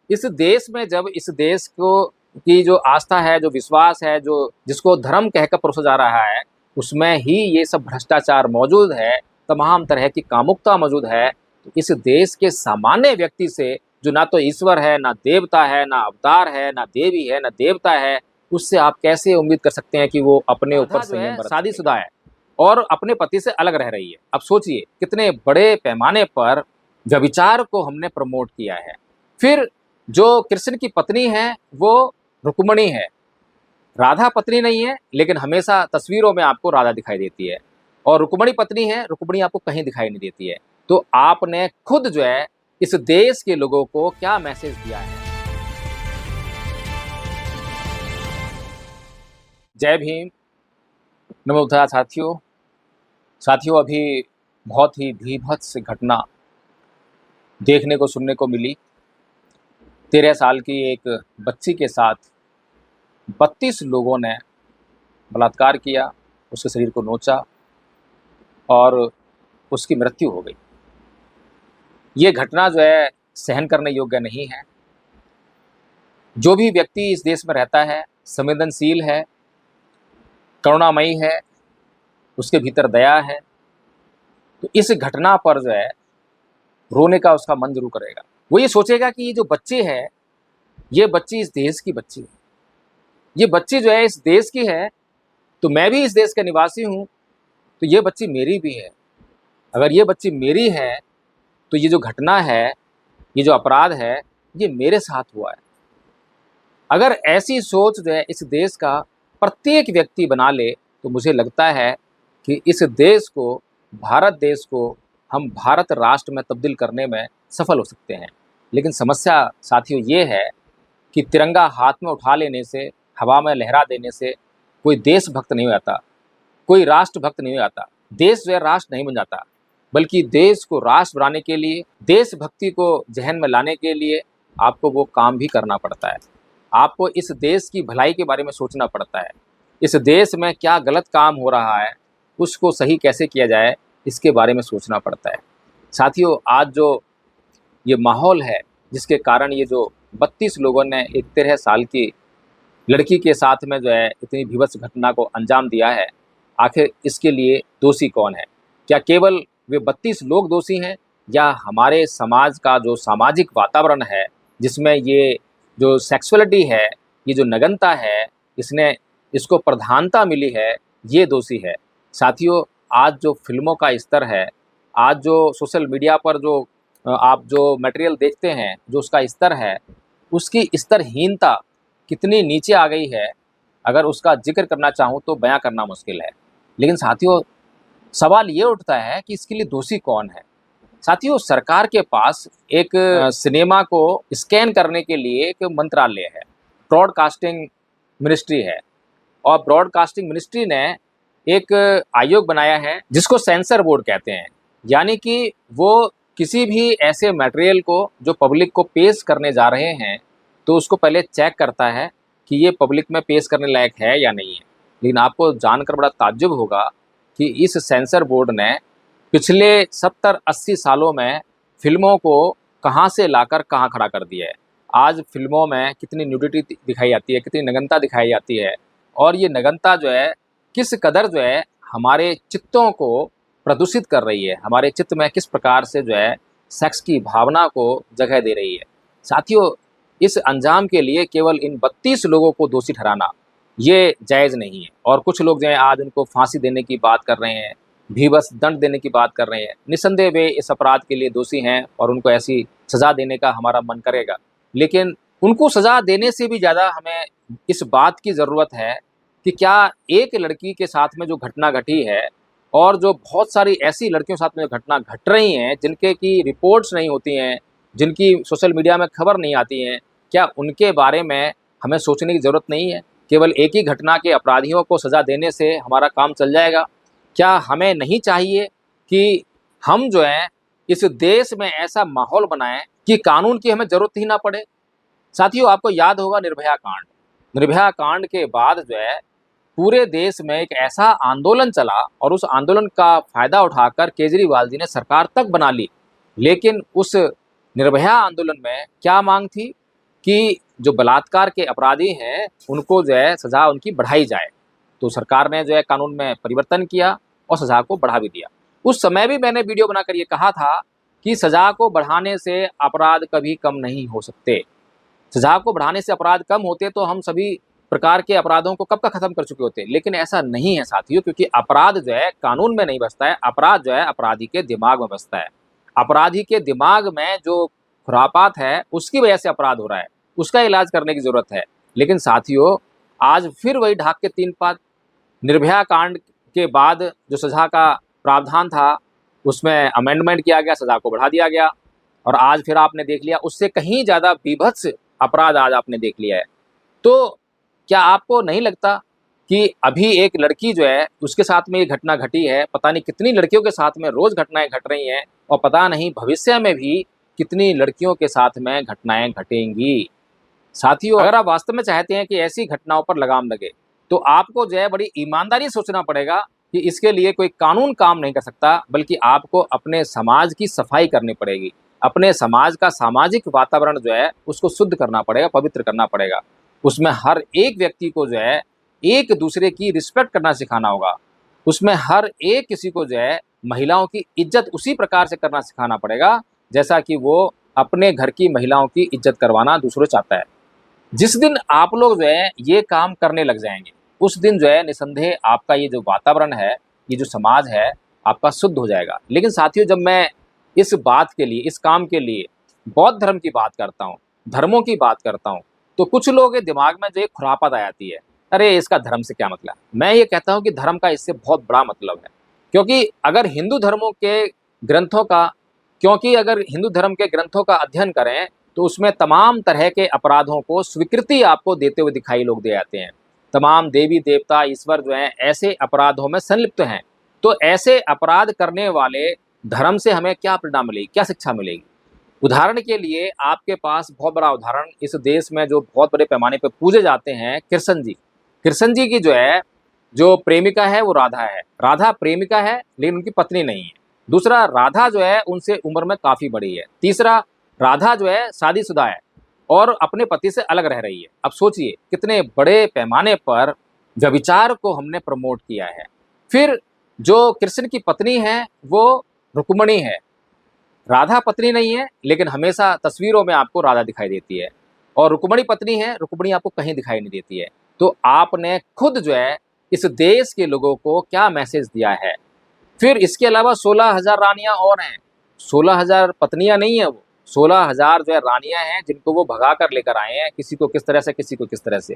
इस देश में जब इस देश को की जो आस्था है, जो विश्वास है, जो जिसको धर्म कहकर परोसा जा रहा है, उसमें ही ये सब भ्रष्टाचार मौजूद है, तमाम तरह की कामुकता मौजूद है। तो इस देश के सामान्य व्यक्ति से, जो ना तो ईश्वर है, ना देवता है, ना अवतार है, ना देवी है, ना देवता है, उससे आप कैसे उम्मीद कर सकते हैं कि वो अपने ऊपर संयम बरत शादीशुदा है और अपने पति से अलग रह रही है। अब सोचिए कितने बड़े पैमाने पर व्यभिचार को हमने प्रमोट किया है। फिर जो कृष्ण की पत्नी है वो रुक्मिणी है, राधा पत्नी नहीं है, लेकिन हमेशा तस्वीरों में आपको राधा दिखाई देती है। और रुक्मिणी पत्नी है, रुक्मिणी आपको कहीं दिखाई नहीं देती है। तो आपने खुद जो है इस देश के लोगों को क्या मैसेज दिया है? जय भीम, नमो बुद्धाय। साथियों, अभी बहुत ही भीभत्स घटना देखने को सुनने को मिली। 13 साल की एक बच्ची के साथ 32 लोगों ने बलात्कार किया, उसके शरीर को नोचा और उसकी मृत्यु हो गई। ये घटना जो है सहन करने योग्य नहीं है। जो भी व्यक्ति इस देश में रहता है, संवेदनशील है, करुणामयी है, उसके भीतर दया है, तो इस घटना पर जो है रोने का उसका मन जरूर करेगा। वो ये सोचेगा कि ये जो बच्ची है, ये बच्ची इस देश की बच्ची है, ये बच्ची जो है इस देश की है, तो मैं भी इस देश का निवासी हूँ, तो ये बच्ची मेरी भी है। अगर ये बच्ची मेरी है तो ये जो घटना है, ये जो अपराध है, ये मेरे साथ हुआ है। अगर ऐसी सोच जो है इस देश का प्रत्येक व्यक्ति बना ले, तो मुझे लगता है कि इस देश को, भारत देश को हम भारत राष्ट्र में तब्दील करने में सफल हो सकते हैं। लेकिन समस्या साथियों ये है कि तिरंगा हाथ में उठा लेने से, हवा में लहरा देने से कोई देशभक्त नहीं हो जाता, कोई राष्ट्रभक्त नहीं हो जाता। देश जो है राष्ट्र नहीं बन जाता, बल्कि देश को राष्ट्र बनाने के लिए, देशभक्ति को जहन में लाने के लिए आपको वो काम भी करना पड़ता है। आपको इस देश की भलाई के बारे में सोचना पड़ता है। इस देश में क्या गलत काम हो रहा है, उसको सही कैसे किया जाए, इसके बारे में सोचना पड़ता है। साथियों, आज जो ये माहौल है जिसके कारण ये जो 32 लोगों ने एक 13 साल की लड़की के साथ में जो है इतनी भीभत्स घटना को अंजाम दिया है, आखिर इसके लिए दोषी कौन है? क्या केवल वे 32 लोग दोषी हैं, या हमारे समाज का जो सामाजिक वातावरण है, जिसमें ये जो सेक्सुअलिटी है, ये जो नग्नता है, इसको प्रधानता मिली है, ये दोषी है? साथियों, आज जो फिल्मों का स्तर है, आज जो सोशल मीडिया पर जो आप जो मटेरियल देखते हैं, जो उसका स्तर है, उसकी स्तरहीनता कितनी नीचे आ गई है, अगर उसका जिक्र करना चाहूँ तो बयां करना मुश्किल है। लेकिन साथियों, सवाल ये उठता है कि इसके लिए दोषी कौन है? साथियों, सरकार के पास एक सिनेमा को स्कैन करने के लिए एक मंत्रालय है, ब्रॉडकास्टिंग मिनिस्ट्री है, और ब्रॉडकास्टिंग मिनिस्ट्री ने एक आयोग बनाया है जिसको सेंसर बोर्ड कहते हैं। यानी कि वो किसी भी ऐसे मटेरियल को जो पब्लिक को पेश करने जा रहे हैं, तो उसको पहले चेक करता है कि ये पब्लिक में पेश करने लायक है या नहीं है। लेकिन आपको जानकर बड़ा ताज्जुब होगा कि इस सेंसर बोर्ड ने पिछले 70-80 सालों में फिल्मों को कहाँ से लाकर कहाँ खड़ा कर दिया है। आज फिल्मों में कितनी न्यूडिटी दिखाई जाती है, कितनी नग्नता दिखाई जाती है, और ये नग्नता जो है किस कदर जो है हमारे चित्तों को प्रदूषित कर रही है, हमारे चित्त में किस प्रकार से जो है सेक्स की भावना को जगह दे रही है। साथियों, इस अंजाम के लिए केवल इन 32 लोगों को दोषी ठहराना ये जायज़ नहीं है। और कुछ लोग जो हैं आज उनको फांसी देने की बात कर रहे हैं, भीबस दंड देने की बात कर रहे हैं। निस्संदेह वे इस अपराध के लिए दोषी हैं और उनको ऐसी सज़ा देने का हमारा मन करेगा। लेकिन उनको सज़ा देने से भी ज़्यादा हमें इस बात की ज़रूरत है कि क्या एक लड़की के साथ में जो घटना घटी है, और जो बहुत सारी ऐसी लड़कियों के साथ में जो घटना घट रही हैं, जिनके की रिपोर्ट्स नहीं होती हैं, जिनकी सोशल मीडिया में खबर नहीं आती हैं, क्या उनके बारे में हमें सोचने की ज़रूरत नहीं है? केवल एक ही घटना के अपराधियों को सज़ा देने से हमारा काम चल जाएगा? क्या हमें नहीं चाहिए कि हम जो है इस देश में ऐसा माहौल बनाएं कि कानून की हमें ज़रूरत ही ना पड़े? साथियों, आपको याद होगा निर्भया कांड। निर्भया कांड के बाद जो है पूरे देश में एक ऐसा आंदोलन चला, और उस आंदोलन का फ़ायदा उठाकर केजरीवाल जी ने सरकार तक बना ली। लेकिन उस निर्भया आंदोलन में क्या मांग थी? कि जो बलात्कार के अपराधी हैं उनको जो है सज़ा उनकी बढ़ाई जाए। तो सरकार ने जो है कानून में परिवर्तन किया और सज़ा को बढ़ा भी दिया। उस समय भी मैंने वीडियो बनाकर ये कहा था कि सज़ा को बढ़ाने से अपराध कभी कम नहीं हो सकते। सज़ा को बढ़ाने से अपराध कम होते तो हम सभी प्रकार के अपराधों को कब का ख़त्म कर चुके होते। लेकिन ऐसा नहीं है साथियों, क्योंकि अपराध जो है कानून में नहीं बसता है, अपराध जो है अपराधी के दिमाग में बसता है। अपराधी के दिमाग में जो खुरापात है उसकी वजह से अपराध हो रहा है, उसका इलाज करने की ज़रूरत है। लेकिन साथियों, आज फिर वही ढाक के तीन पात। निर्भया कांड के बाद जो सज़ा का प्रावधान था उसमें अमेंडमेंट किया गया, सज़ा को बढ़ा दिया गया और आज फिर आपने देख लिया उससे कहीं ज़्यादा बीभत्स अपराध आज आपने देख लिया है। तो क्या आपको नहीं लगता कि अभी एक लड़की जो है उसके साथ में ये घटना घटी है, पता नहीं कितनी लड़कियों के साथ में रोज़ घटनाएं घट रही हैं और पता नहीं भविष्य में भी कितनी लड़कियों के साथ में घटनाएं घटेंगी। साथियों, अगर आप वास्तव में चाहते हैं कि ऐसी घटनाओं पर लगाम लगे तो आपको जो है बड़ी ईमानदारी से सोचना पड़ेगा कि इसके लिए कोई कानून काम नहीं कर सकता, बल्कि आपको अपने समाज की सफाई करनी पड़ेगी। अपने समाज का सामाजिक वातावरण जो है उसको शुद्ध करना पड़ेगा, पवित्र करना पड़ेगा। उसमें हर एक व्यक्ति को जो है एक दूसरे की रिस्पेक्ट करना सिखाना होगा। उसमें हर एक किसी को जो है महिलाओं की इज्जत उसी प्रकार से करना सिखाना पड़ेगा जैसा कि वो अपने घर की महिलाओं की इज्जत करवाना दूसरों चाहता है। जिस दिन आप लोग जो है ये काम करने लग जाएंगे उस दिन जो है निसंदेह आपका ये जो वातावरण है, ये जो समाज है, आपका शुद्ध हो जाएगा। लेकिन साथियों, जब मैं इस बात के लिए, इस काम के लिए बौद्ध धर्म की बात करता हूँ, धर्मों की बात करता हूँ, तो कुछ लोगों के दिमाग में जो एक खुरापत आ जाती है, अरे इसका धर्म से क्या मतलब। मैं ये कहता हूँ कि धर्म का इससे बहुत बड़ा मतलब है। क्योंकि अगर हिंदू धर्मों के ग्रंथों का क्योंकि अगर हिंदू धर्म के ग्रंथों का अध्ययन करें तो उसमें तमाम तरह के अपराधों को स्वीकृति आपको देते हुए दिखाई लोग दे जाते हैं। तमाम देवी देवता ईश्वर जो हैं ऐसे अपराधों में संलिप्त हैं। तो ऐसे अपराध करने वाले धर्म से हमें क्या प्रेरणा मिलेगी, क्या शिक्षा मिलेगी। उदाहरण के लिए आपके पास बहुत बड़ा उदाहरण इस देश में जो बहुत बड़े पैमाने पर पूजे जाते हैं, कृष्ण जी। कृष्ण जी की जो है जो प्रेमिका है वो राधा है। राधा प्रेमिका है लेकिन उनकी पत्नी नहीं है। दूसरा, राधा जो है उनसे उम्र में काफ़ी बड़ी है। तीसरा, राधा जो है शादीशुदा है और अपने पति से अलग रह रही है। अब सोचिए कितने बड़े पैमाने पर व्यभिचार को हमने प्रमोट किया है। फिर जो कृष्ण की पत्नी है वो रुक्मणी है। राधा पत्नी नहीं है लेकिन हमेशा तस्वीरों में आपको राधा दिखाई देती है, और रुक्मणी पत्नी है, रुक्मणी आपको कहीं दिखाई नहीं देती है। तो आपने खुद जो है इस देश के लोगों को क्या मैसेज दिया है। फिर इसके अलावा 16,000 रानियां और हैं। 16,000 पत्नियां नहीं है वो, 16,000 जो है रानियां हैं जिनको वो भगा कर लेकर आए हैं, किसी को किस तरह से, किसी को किस तरह से।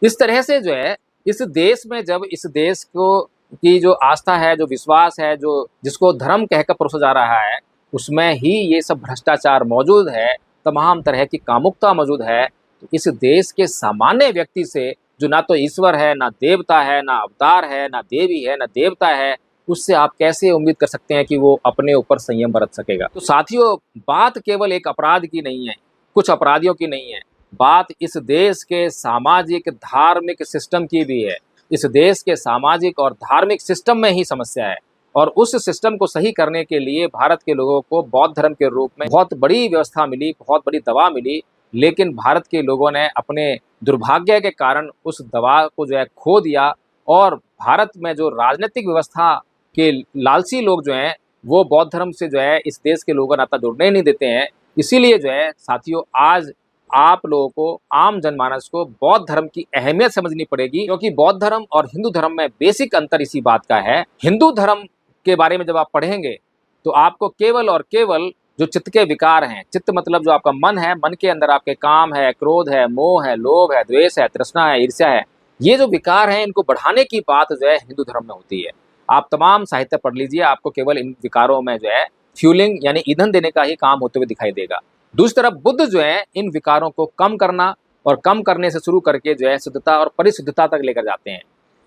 इस तरह से जो है इस देश में, जब इस देश को की जो आस्था है, जो विश्वास है, जो जिसको धर्म कहकर परोसा जा रहा है, उसमें ही ये सब भ्रष्टाचार मौजूद है, तमाम तरह की कामुकता मौजूद है। तो इस देश के सामान्य व्यक्ति से, जो ना तो ईश्वर है, ना देवता है, ना अवतार है, ना देवी है, ना देवता है, उससे आप कैसे उम्मीद कर सकते हैं कि वो अपने ऊपर संयम बरत सकेगा। तो साथियों, बात केवल एक अपराध की नहीं है, कुछ अपराधियों की नहीं है, बात इस देश के सामाजिक धार्मिक सिस्टम की भी है। इस देश के सामाजिक और धार्मिक सिस्टम में ही समस्या है, और उस सिस्टम को सही करने के लिए भारत के लोगों को बौद्ध धर्म के रूप में बहुत बड़ी व्यवस्था मिली, बहुत बड़ी दवा मिली। लेकिन भारत के लोगों ने अपने दुर्भाग्य के कारण उस दवा को जो है खो दिया, और भारत में जो राजनीतिक व्यवस्था के लालची लोग जो हैं वो बौद्ध धर्म से जो है इस देश के लोगों को नाता जुड़ने ही नहीं देते हैं। इसीलिए जो है साथियों, आज आप लोगों को, आम जनमानस को बौद्ध धर्म की अहमियत समझनी पड़ेगी, क्योंकि बौद्ध धर्म और हिंदू धर्म में बेसिक अंतर इसी बात का है। हिंदू धर्म के बारे में जब आप पढ़ेंगे तो आपको केवल और केवल जो चित्त के विकार हैं, चित्त मतलब जो आपका मन है, मन के अंदर आपके काम है, क्रोध है, मोह है, लोभ है, द्वेष है, तृष्णा है, ईर्ष्या है, ये जो विकार हैं इनको बढ़ाने की बात जो है हिंदू धर्म में होती है। आप तमाम साहित्य पढ़ लीजिए, आपको केवल इन विकारों में जो है फ्यूलिंग यानी ईंधन देने का ही काम होते हुए दिखाई देगा। दूसरी तरफ बुद्ध जो है इन विकारों को कम करना, और कम करने से शुरू करके जो है शुद्धता और परिशुद्धता तक लेकर जाते हैं,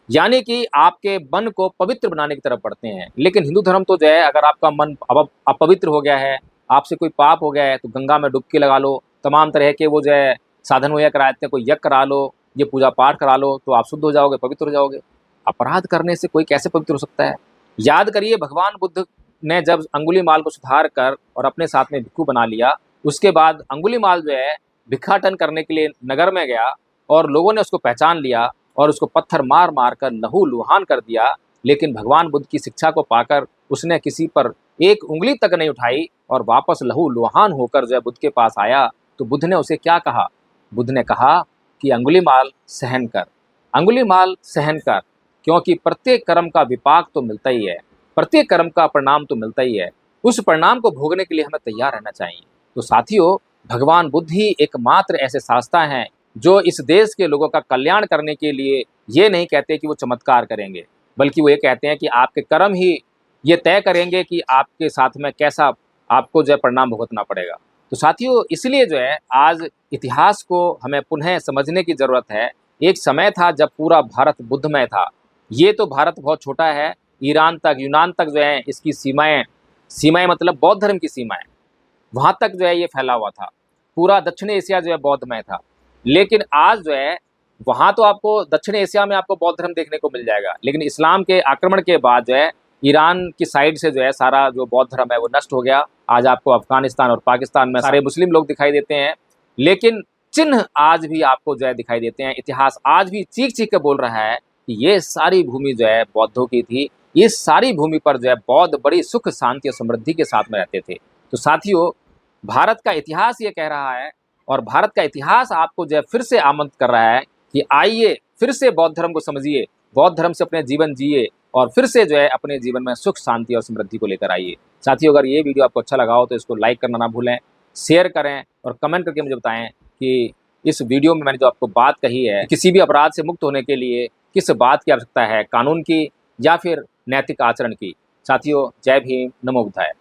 यानी कि आपके मन को पवित्र बनाने की तरफ बढ़ते हैं। लेकिन हिंदू धर्म तो जो है, अगर आपका मन अब अपवित्र हो गया है, आपसे कोई पाप हो गया है, तो गंगा में डुबकी लगा लो, तमाम तरह के वो जो है साधन मुहैया करा देते हैं, कोई यज्ञ करा लो, ये पूजा पाठ करा लो, तो आप शुद्ध हो जाओगे, पवित्र हो जाओगे। अपराध करने से कोई कैसे पवित्र हो सकता है। याद करिए, भगवान बुद्ध ने जब अंगुलीमाल को सुधार कर और अपने साथ में भिक्खु बना लिया, उसके बाद अंगुलीमाल जो है भिक्षाटन करने के लिए नगर में गया और लोगों ने उसको पहचान लिया और उसको पत्थर मार मार कर लहूलुहान कर दिया, लेकिन भगवान बुद्ध की शिक्षा को पाकर उसने किसी पर एक उंगली तक नहीं उठाई और वापस लहूलुहान होकर जो है बुद्ध के पास आया। तो बुद्ध ने उसे क्या कहा? बुद्ध ने कहा कि अंगुलीमाल सहन कर, अंगुलीमाल सहन कर, क्योंकि प्रत्येक कर्म का विपाक तो मिलता ही है, प्रत्येक कर्म का परिणाम तो मिलता ही है, उस परिणाम को भोगने के लिए हमें तैयार रहना चाहिए। तो साथियों, भगवान बुद्ध ही एकमात्र ऐसे शास्त्र हैं जो इस देश के लोगों का कल्याण करने के लिए ये नहीं कहते कि वो चमत्कार करेंगे, बल्कि वो ये कहते हैं कि आपके कर्म ही ये तय करेंगे कि आपके साथ में कैसा आपको जो है परिणाम भुगतना पड़ेगा। तो साथियों, इसलिए जो है आज इतिहास को हमें पुनः समझने की ज़रूरत है। एक समय था जब पूरा भारत बुद्धमय था। ये तो भारत बहुत छोटा है, ईरान तक, यूनान तक जो है इसकी सीमाएं, सीमाएं मतलब बौद्ध धर्म की सीमाएं, वहाँ तक जो है ये फैला हुआ था। पूरा दक्षिण एशिया जो है बौद्धमय था। लेकिन आज जो है वहाँ तो आपको दक्षिण एशिया में आपको बौद्ध धर्म देखने को मिल जाएगा, लेकिन इस्लाम के आक्रमण के बाद जो है ईरान की साइड से जो है सारा जो बौद्ध धर्म है वो नष्ट हो गया। आज आपको अफगानिस्तान और पाकिस्तान में सारे मुस्लिम लोग दिखाई देते हैं, लेकिन चिन्ह आज भी आपको जो है दिखाई देते हैं। इतिहास आज भी चीख चीख के बोल रहा है कि ये सारी भूमि जो है बौद्धों की थी, इस सारी भूमि पर जो है बौद्ध बड़ी सुख शांति और समृद्धि के साथ में रहते थे। तो साथियों, भारत का इतिहास ये कह रहा है और भारत का इतिहास आपको जो है फिर से आमंत्रित कर रहा है कि आइए फिर से बौद्ध धर्म को समझिए, बौद्ध धर्म से अपने जीवन जिए और फिर से जो है अपने जीवन में सुख शांति और समृद्धि को लेकर आइए। साथियों, अगर ये वीडियो आपको अच्छा लगा हो तो इसको लाइक करना ना भूलें, शेयर करें और कमेंट करके मुझे बताएं कि इस वीडियो में मैंने जो आपको बात कही है, किसी भी अपराध से मुक्त होने के लिए किस बात की आवश्यकता है, कानून की या फिर नैतिक आचरण की। साथियों, जय भीम, नमो बुद्धाय।